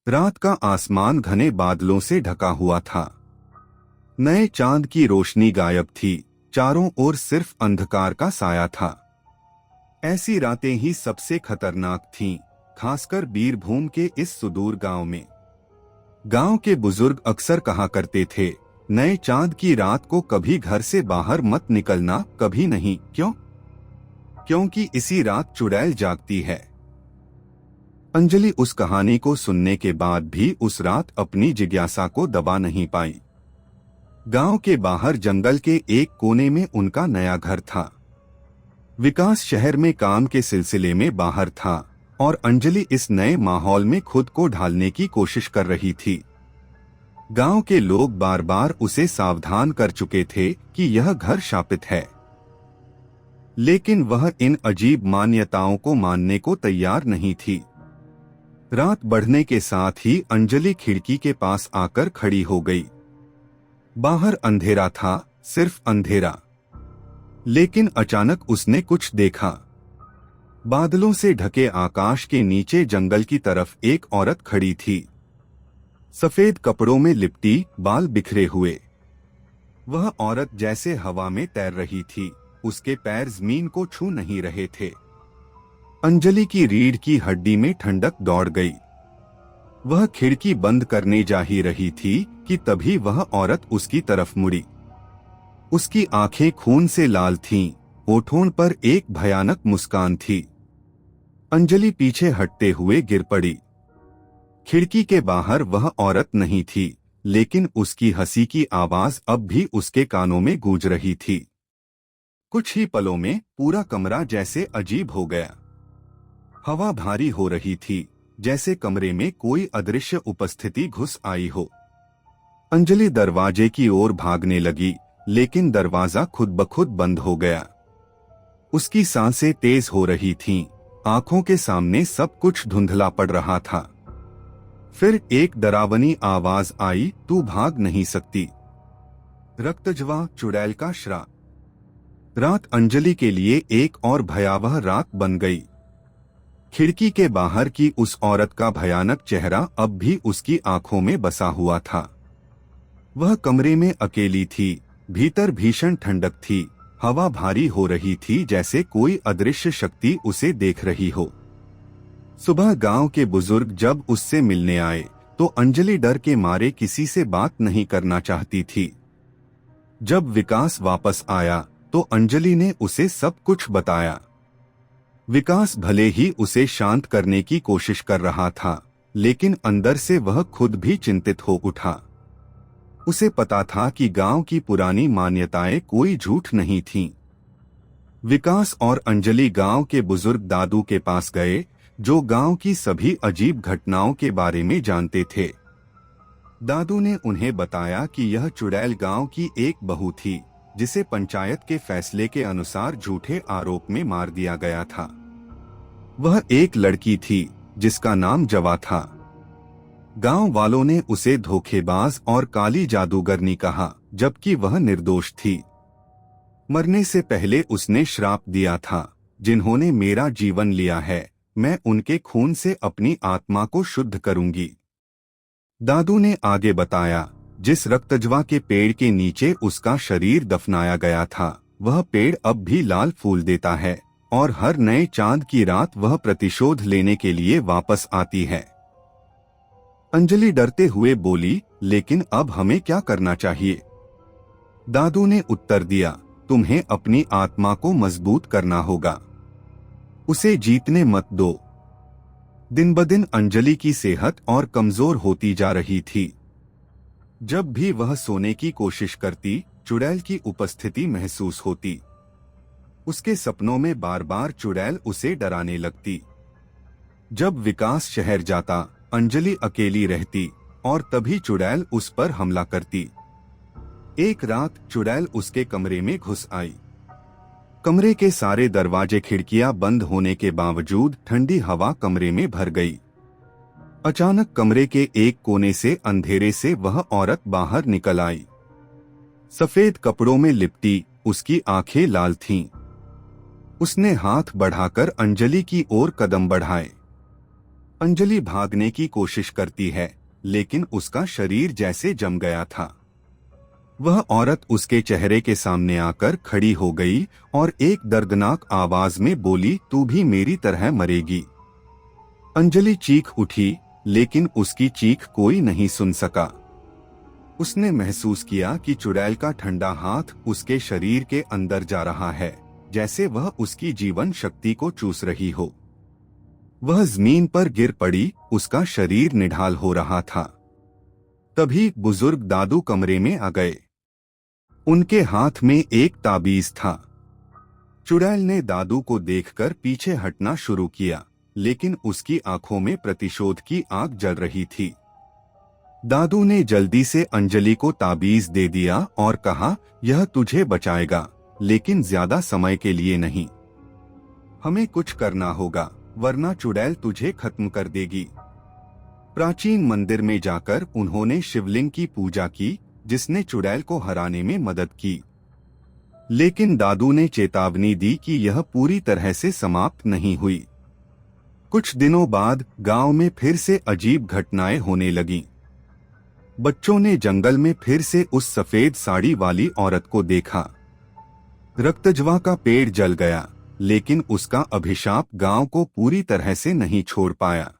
रात का आसमान घने बादलों से ढका हुआ था। नए चांद की रोशनी गायब थी, चारों ओर सिर्फ अंधकार का साया था। ऐसी रातें ही सबसे खतरनाक थीं, खासकर बीरभूम के इस सुदूर गांव में। गांव के बुजुर्ग अक्सर कहा करते थे, नए चांद की रात को कभी घर से बाहर मत निकलना, कभी नहीं। क्यों? क्योंकि इसी रात चुड़ैल जागती है। अंजलि उस कहानी को सुनने के बाद भी उस रात अपनी जिज्ञासा को दबा नहीं पाई। गांव के बाहर जंगल के एक कोने में उनका नया घर था। विकास शहर में काम के सिलसिले में बाहर था और अंजलि इस नए माहौल में खुद को ढालने की कोशिश कर रही थी। गांव के लोग बार बार उसे सावधान कर चुके थे कि यह घर शापित है, लेकिन वह इन अजीब मान्यताओं को मानने को तैयार नहीं थी। रात बढ़ने के साथ ही अंजलि खिड़की के पास आकर खड़ी हो गई। बाहर अंधेरा था, सिर्फ अंधेरा। लेकिन अचानक उसने कुछ देखा। बादलों से ढके आकाश के नीचे जंगल की तरफ एक औरत खड़ी थी, सफेद कपड़ों में लिपटी, बाल बिखरे हुए। वह औरत जैसे हवा में तैर रही थी, उसके पैर जमीन को छू नहीं रहे थे। अंजलि की रीढ़ की हड्डी में ठंडक दौड़ गई। वह खिड़की बंद करने जा ही रही थी कि तभी वह औरत उसकी तरफ मुड़ी। उसकी आंखें खून से लाल थीं, होठों पर एक भयानक मुस्कान थी। अंजलि पीछे हटते हुए गिर पड़ी। खिड़की के बाहर वह औरत नहीं थी, लेकिन उसकी हंसी की आवाज अब भी उसके कानों में गूंज रही थी। कुछ ही पलों में पूरा कमरा जैसे अजीब हो गया। हवा भारी हो रही थी, जैसे कमरे में कोई अदृश्य उपस्थिति घुस आई हो। अंजलि दरवाजे की ओर भागने लगी, लेकिन दरवाजा खुद ब खुद बंद हो गया। उसकी सांसें तेज हो रही थीं, आंखों के सामने सब कुछ धुंधला पड़ रहा था। फिर एक डरावनी आवाज आई, तू भाग नहीं सकती। रक्तजवा, चुड़ैल का श्राप। रात अंजलि के लिए एक और भयावह रात बन गई। खिड़की के बाहर की उस औरत का भयानक चेहरा अब भी उसकी आंखों में बसा हुआ था। वह कमरे में अकेली थी, भीतर भीषण ठंडक थी, हवा भारी हो रही थी, जैसे कोई अदृश्य शक्ति उसे देख रही हो। सुबह गांव के बुजुर्ग जब उससे मिलने आए तो अंजलि डर के मारे किसी से बात नहीं करना चाहती थी। जब विकास वापस आया तो अंजलि ने उसे सब कुछ बताया। विकास भले ही उसे शांत करने की कोशिश कर रहा था, लेकिन अंदर से वह खुद भी चिंतित हो उठा। उसे पता था कि गांव की पुरानी मान्यताएं कोई झूठ नहीं थीं। विकास और अंजलि गांव के बुजुर्ग दादू के पास गए, जो गांव की सभी अजीब घटनाओं के बारे में जानते थे। दादू ने उन्हें बताया कि यह चुड़ैल गांव की एक बहू थी, जिसे पंचायत के फैसले के अनुसार झूठे आरोप में मार दिया गया था। वह एक लड़की थी जिसका नाम जवा था। गांव वालों ने उसे धोखेबाज और काली जादूगरनी कहा, जबकि वह निर्दोष थी। मरने से पहले उसने श्राप दिया था, जिन्होंने मेरा जीवन लिया है, मैं उनके खून से अपनी आत्मा को शुद्ध करूंगी। दादू ने आगे बताया, जिस रक्तजवा के पेड़ के नीचे उसका शरीर दफनाया गया था, वह पेड़ अब भी लाल फूल देता है और हर नए चांद की रात वह प्रतिशोध लेने के लिए वापस आती है। अंजलि डरते हुए बोली, लेकिन अब हमें क्या करना चाहिए? दादू ने उत्तर दिया, तुम्हें अपनी आत्मा को मजबूत करना होगा, उसे जीतने मत दो। दिन ब दिन अंजलि की सेहत और कमजोर होती जा रही थी। जब भी वह सोने की कोशिश करती, चुड़ैल की उपस्थिति महसूस होती। उसके सपनों में बार बार चुड़ैल उसे डराने लगती। जब विकास शहर जाता, अंजलि अकेली रहती और तभी चुड़ैल उस पर हमला करती। एक रात चुड़ैल उसके कमरे में घुस आई। कमरे के सारे दरवाजे खिड़कियां बंद होने के बावजूद ठंडी हवा कमरे में भर गई। अचानक कमरे के एक कोने से अंधेरे से वह औरत बाहर निकल आई। सफेद कपड़ों में लिपटी, उसकी आंखें लाल थीं। उसने हाथ बढ़ाकर अंजलि की ओर कदम बढ़ाए। अंजलि भागने की कोशिश करती है, लेकिन उसका शरीर जैसे जम गया था। वह औरत उसके चेहरे के सामने आकर खड़ी हो गई और एक दर्दनाक आवाज में बोली, तू भी मेरी तरह मरेगी। अंजलि चीख उठी, लेकिन उसकी चीख कोई नहीं सुन सका। उसने महसूस किया कि चुड़ैल का ठंडा हाथ उसके शरीर के अंदर जा रहा है, जैसे वह उसकी जीवन शक्ति को चूस रही हो। वह जमीन पर गिर पड़ी, उसका शरीर निढाल हो रहा था। तभी बुजुर्ग दादू कमरे में आ गए। उनके हाथ में एक ताबीज था। चुड़ैल ने दादू को देखकर पीछे हटना शुरू किया, लेकिन उसकी आंखों में प्रतिशोध की आग जल रही थी। दादू ने जल्दी से अंजलि को ताबीज दे दिया और कहा, यह तुझे बचाएगा, लेकिन ज्यादा समय के लिए नहीं। हमें कुछ करना होगा, वरना चुड़ैल तुझे खत्म कर देगी। प्राचीन मंदिर में जाकर उन्होंने शिवलिंग की पूजा की, जिसने चुड़ैल को हराने में मदद की। लेकिन दादू ने चेतावनी दी कि यह पूरी तरह से समाप्त नहीं हुई। कुछ दिनों बाद गांव में फिर से अजीब घटनाएं होने लगीं। बच्चों ने जंगल में फिर से उस सफेद साड़ी वाली औरत को देखा। रक्तजवा का पेड़ जल गया, लेकिन उसका अभिशाप गांव को पूरी तरह से नहीं छोड़ पाया।